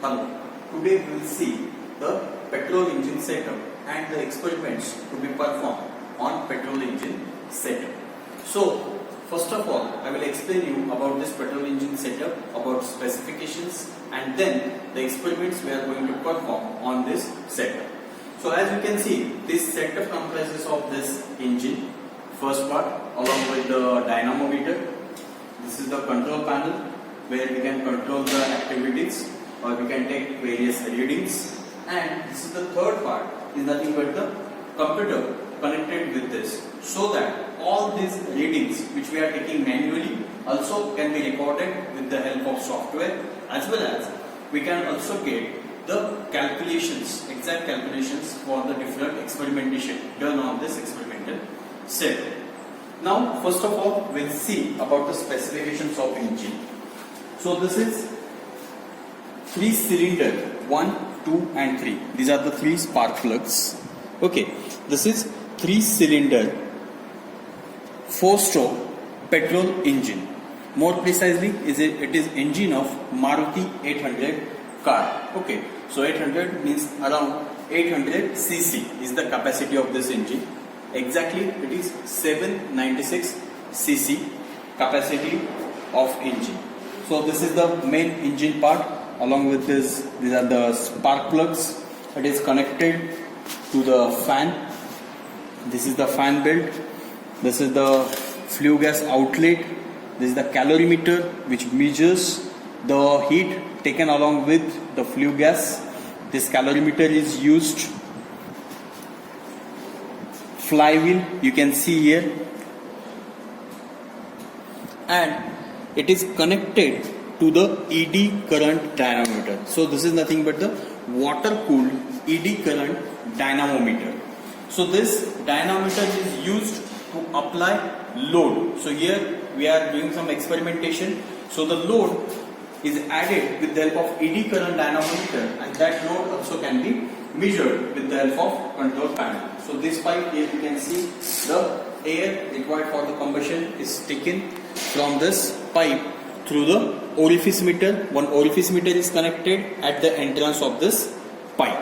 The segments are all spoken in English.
Hello. Today we will see the petrol engine setup and the experiments to be performed on petrol engine setup. So, first of all, I will explain you about this petrol engine setup, about specifications, and then the experiments we are going to perform on this setup. So, as you can see, this setup comprises of this engine, first part, along with the dynamometer. This is the control panel where we can control the activities or we can take various readings, and this is the third part, is nothing but the computer connected with this, so that all these readings which we are taking manually also can be recorded with the help of software, as well as we can also get the calculations, exact calculations for the different experimentation done on this experimental set. Now first of all we'll see about the specifications of engine. So this is 3 cylinder 1, 2 and 3. These are the 3 spark plugs. Okay, this is 3 cylinder 4-stroke petrol engine. More precisely, it is engine of Maruti 800 car. Okay, so 800 means around 800 cc is the capacity of this engine. Exactly, it is 796 cc capacity of engine. So this is the main engine part. Along with this, these are the spark plugs. It is connected to the fan. This is the fan belt. This is the flue gas outlet. This is the calorimeter which measures the heat taken along with the flue gas. This calorimeter is used. Flywheel you can see here, and it is connected to the ED current dynamometer. So this is nothing but the water cooled ED current dynamometer. So this dynamometer is used to apply load. So here we are doing some experimentation. So the load is added with the help of ED current dynamometer, and that load also can be measured with the help of control panel. So this pipe here you can see the air required for the combustion is taken from this pipe through the orifice meter. One orifice meter is connected at the entrance of this pipe.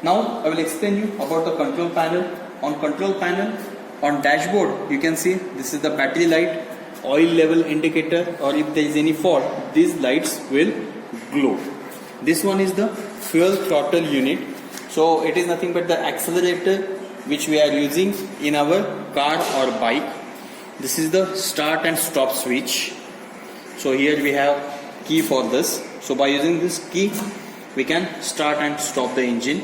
Now I will explain you about the control panel. On control panel, on dashboard you can see this is the battery light, oil level indicator, or if there is any fault, these lights will glow. This one is the fuel throttle unit. So it is nothing but the accelerator which we are using in our car or bike. This is the start and stop switch. So here we have key for this. So by using this key we can start and stop the engine.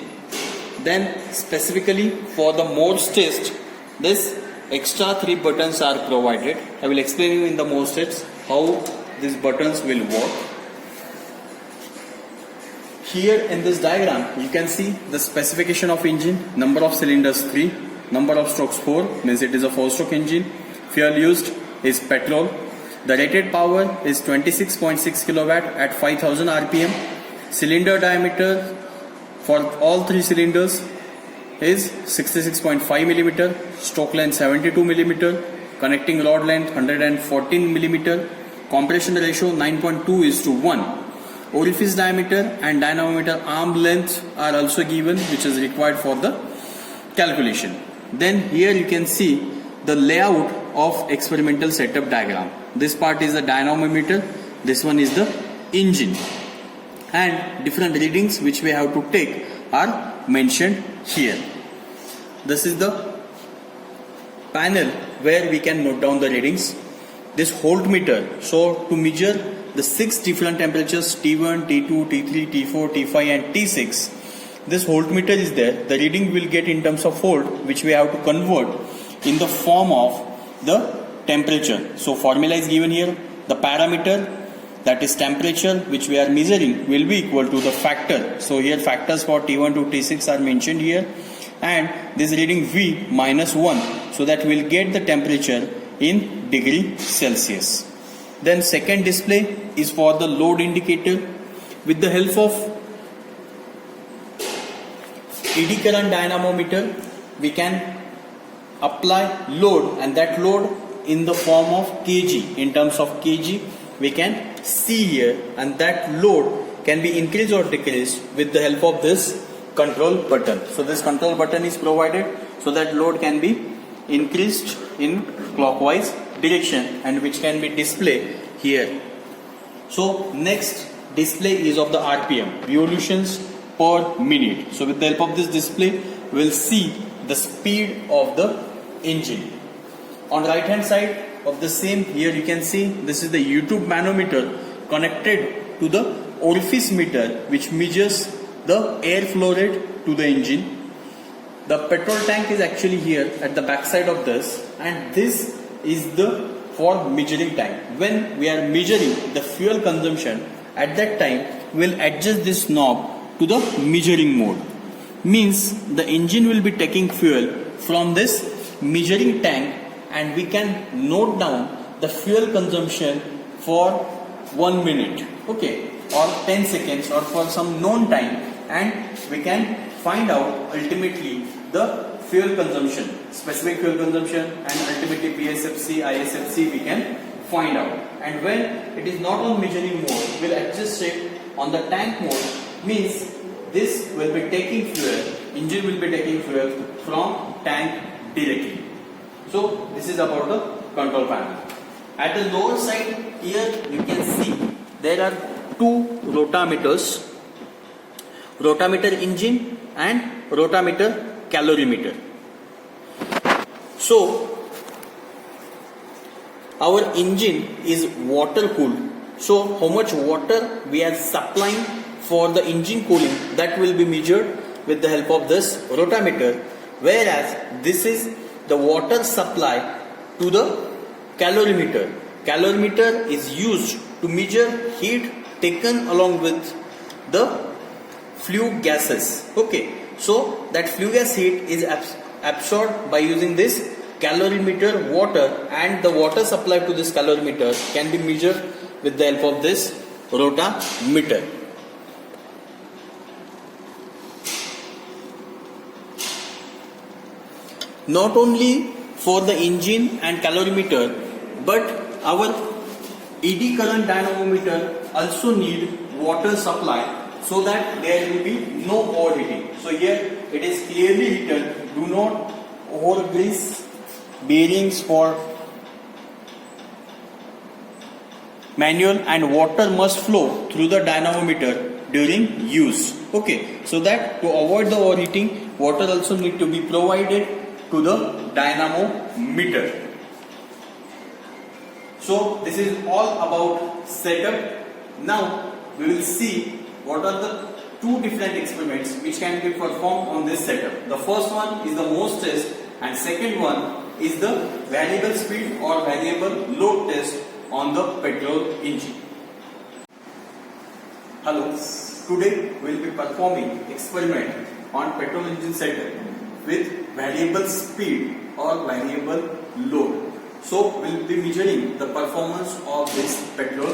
Then specifically for the modes test, this extra 3 buttons are provided. I will explain you in the modes test how these buttons will work. Here in this diagram you can see the specification of engine. Number of cylinders 3, number of strokes 4, means it is a 4-stroke engine. Fuel used is petrol. The rated power is 26.6 kilowatt at 5000 rpm. Cylinder diameter for all 3 cylinders is 66.5 millimeter. Stroke length 72 millimeter. Connecting rod length 114 millimeter. Compression ratio 9.2:1. Orifice diameter and dynamometer arm length are also given, which is required for the calculation. Then here you can see the layout of experimental setup diagram. This part is the dynamometer, this one is the engine, and different readings which we have to take are mentioned here. This is the panel where we can note down the readings. This voltmeter, so to measure the 6 different temperatures, T1, T2, T3, T4, T5 and T6. This voltmeter is there. The reading will get in terms of volt, which we have to convert in the form of the temperature. So formula is given here. The parameter, that is temperature, which we are measuring, will be equal to the factor. So here factors for T1 to T6 are mentioned here, and this reading V minus 1, so that we will get the temperature in degree Celsius. Then second display is for the load indicator. With the help of ED current dynamometer we can apply load, and that load in the form of kg. In terms of kg we can see here, and that load can be increased or decreased with the help of this control button. So this control button is provided so that load can be increased in clockwise direction, and which can be displayed here. So next display is of the RPM, revolutions per minute. So with the help of this display, we will see the speed of the engine. On right hand side of the same, here you can see this is the YouTube manometer connected to the orifice meter, which measures the air flow rate to the engine. The petrol tank is actually here at the back side of this, and this is the for measuring tank. When we are measuring the fuel consumption, at that time we will adjust this knob to the measuring mode. Means the engine will be taking fuel from this measuring tank, and we can note down the fuel consumption for 1 minute, okay, or 10 seconds, or for some known time, and we can find out ultimately the fuel consumption, specific fuel consumption, and ultimately PSFC, ISFC we can find out. And when it is not on measuring mode, we'll adjust it on the tank mode. Means this will be taking fuel, engine will be taking fuel from tank directly. So this is about the control panel. At the lower side here you can see there are two rotameters, rotameter engine and rotameter calorimeter. So our engine is water cooled. So how much water we are supplying for the engine cooling, that will be measured with the help of this rotameter, whereas this is the water supply to the calorimeter. Calorimeter is used to measure heat taken along with the flue gases. Okay, so that flue gas heat is absorbed by using this calorimeter water, and the water supply to this calorimeter can be measured with the help of this rotameter. Not only for the engine and calorimeter, but our ED current dynamometer also need water supply, so that there will be no overheating. So here it is clearly written, do not overgrease bearings for manual, and water must flow through the dynamometer during use. Okay, so that to avoid the overheating, water also need to be provided to the dynamometer. So this is all about setup. Now we will see what are the two different experiments which can be performed on this setup. The first one is the Morse test, and second one is the variable speed or variable load test on the petrol engine. Hello, today we will be performing experiment on petrol engine setup with variable speed or variable load. So we will be measuring the performance of this petrol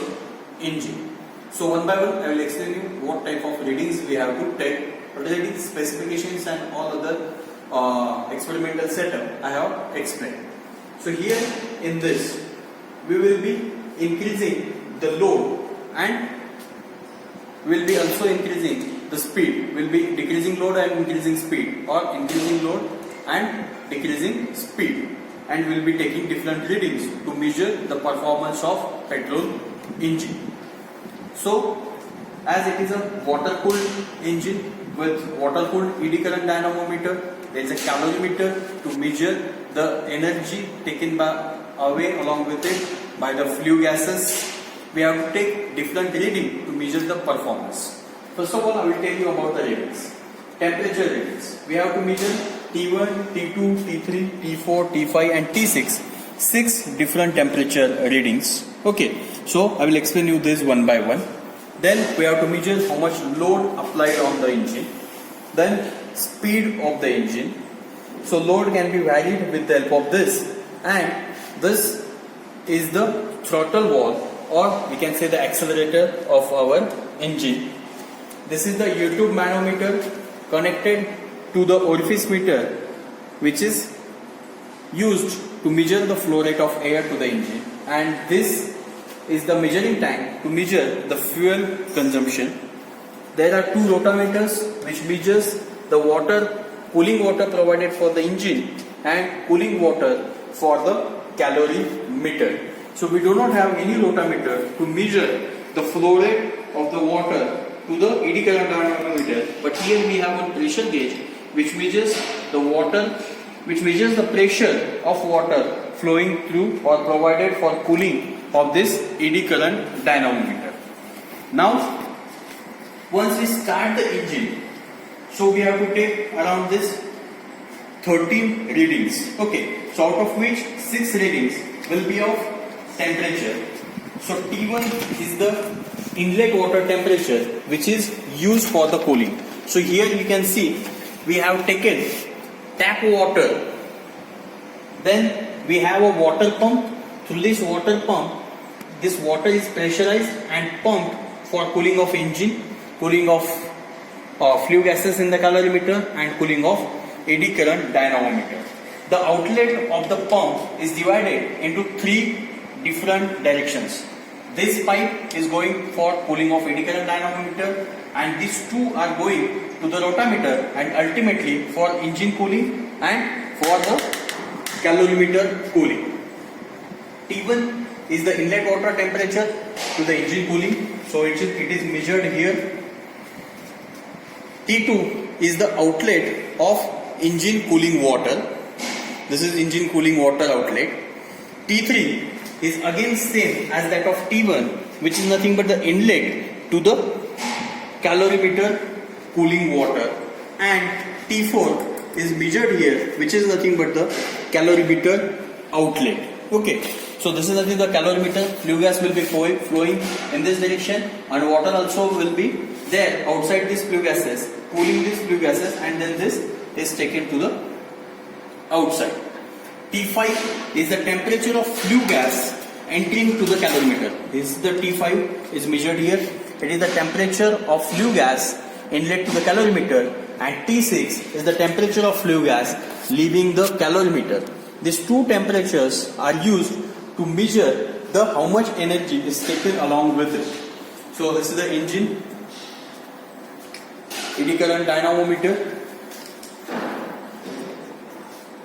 engine. So one by one I will explain you what type of readings we have to take. Already specifications and all other experimental setup I have explained. So here in this we will be increasing the load, and we will be also increasing the speed. We will be decreasing load and increasing speed, or increasing load and decreasing speed, and we will be taking different readings to measure the performance of petrol engine. So as it is a water cooled engine with water cooled ED current dynamometer, there is a calorimeter to measure the energy taken away along with it by the flue gases. We have to take different reading to measure the performance. First of all, I will tell you about the readings. Temperature readings. We have to measure T1, T2, T3, T4, T5 and T6. 6 different temperature readings. Okay, so I will explain you this one by one. Then we have to measure how much load applied on the engine. Then speed of the engine. So load can be varied with the help of this, and this is the throttle valve, or we can say the accelerator of our engine. This is the YouTube manometer connected to the orifice meter, which is used to measure the flow rate of air to the engine, and this is the measuring tank to measure the fuel consumption. There are two rotameters which measures the water, cooling water provided for the engine and cooling water for the calorimeter. So we do not have any rotameter to measure the flow rate of the water to the eddy current dynamometer, but here we have a pressure gauge which measures the water, which measures the pressure of water flowing through or provided for cooling of this eddy current dynamometer. Now, once we start the engine, so we have to take around this 13 readings. Okay, so out of which 6 readings will be of temperature. So T1 is the inlet water temperature which is used for the cooling. So here you can see we have taken tap water, then we have a water pump. Through this water pump, this water is pressurized and pumped for cooling of engine, cooling of flue gases in the calorimeter and cooling of eddy current dynamometer. The outlet of the pump is divided into 3 different directions. This pipe is going for cooling of eddy current dynamometer and these 2 are going to the rotameter and ultimately for engine cooling and for the calorimeter cooling. T1 is the inlet water temperature to the engine cooling, so it is measured here. T2 is the outlet of engine cooling water. This is engine cooling water outlet. T3 is again same as that of T1, which is nothing but the inlet to the calorimeter cooling water, and T4 is measured here, which is nothing but the calorimeter outlet. Okay, so this is nothing the calorimeter. Flue gas will be flowing in this direction and water also will be there outside these flue gases, cooling these flue gases, and then this is taken to the outside. T5 is the temperature of flue gas entering to the calorimeter. This is the T5 is measured here. It is the temperature of flue gas inlet to the calorimeter, and T6 is the temperature of flue gas leaving the calorimeter. These 2 temperatures are used to measure the how much energy is taken along with it. So this is the engine, eddy current dynamometer.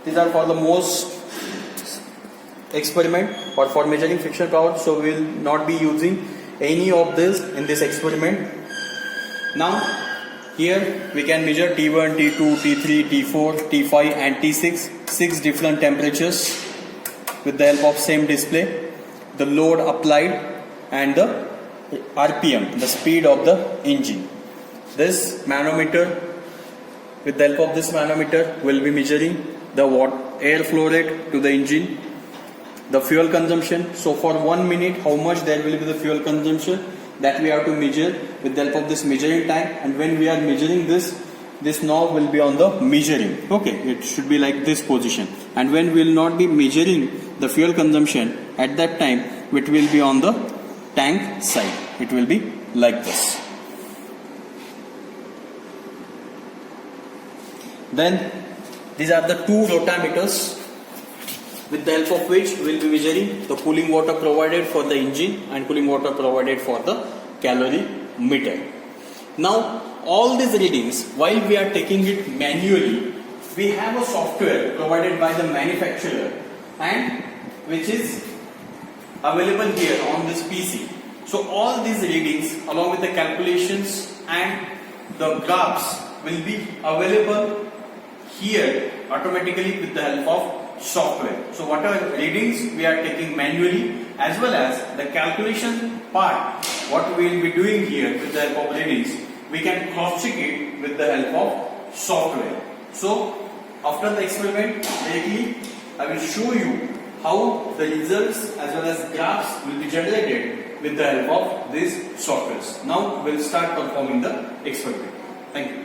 These are for the most experiment or for measuring frictional power, so we will not be using any of this in this experiment. Now here we can measure T1, T2, T3, T4, T5 and T6, 6 different temperatures with the help of same display, the load applied and the RPM, the speed of the engine. This manometer, with the help of this manometer, will be measuring the air flow rate to the engine, the fuel consumption. So for 1 minute, how much there will be the fuel consumption, that we have to measure with the help of this measuring tank. And when we are measuring this knob will be on the measuring. Okay, it should be like this position. And when we will not be measuring the fuel consumption, at that time it will be on the tank side. It will be like this. Then these are the 2 rotameters with the help of which we will be measuring the cooling water provided for the engine and cooling water provided for the calorimeter. Now all these readings, while we are taking it manually, we have a software provided by the manufacturer and which is available here on this PC. So all these readings along with the calculations and the graphs will be available here automatically with the help of software. So whatever readings we are taking manually as well as the calculation part, what we will be doing here with the help of readings, we can cross check it with the help of software. So after the experiment, directly I will show you how the results as well as graphs will be generated with the help of these softwares. Now we will start performing the experiment. Thank you.